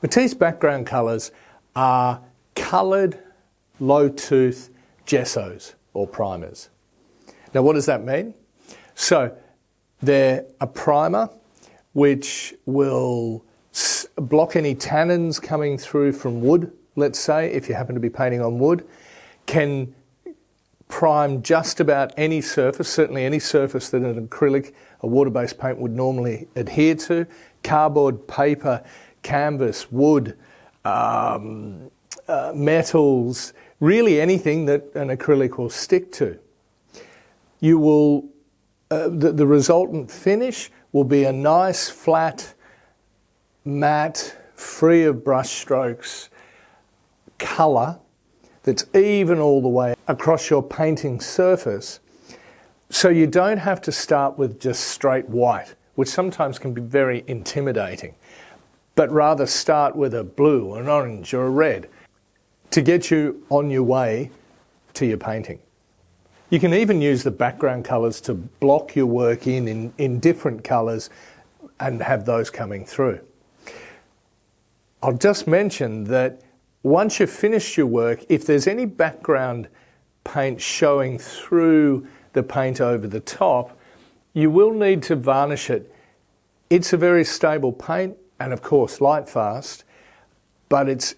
Matisse Background Colours are coloured low-tooth gessos or primers. Now what does that mean? So they're a primer which will block any tannins coming through from wood, let's say, if you happen to be painting on wood, can prime just about any surface, certainly any surface that an acrylic, a water-based paint would normally adhere to, cardboard, paper, canvas, wood, metals, really anything that an acrylic will stick to. You will, the resultant finish will be a nice flat, matte, free of brush strokes colour that's even all the way across your painting surface. So you don't have to start with just straight white, which sometimes can be very intimidating, but rather start with a blue, an orange or a red to get you on your way to your painting. You can even use the background colours to block your work in different colours and have those coming through. I'll just mention that once you've finished your work, if there's any background paint showing through the paint over the top, you will need to varnish it. It's a very stable paint and of course light fast, but it's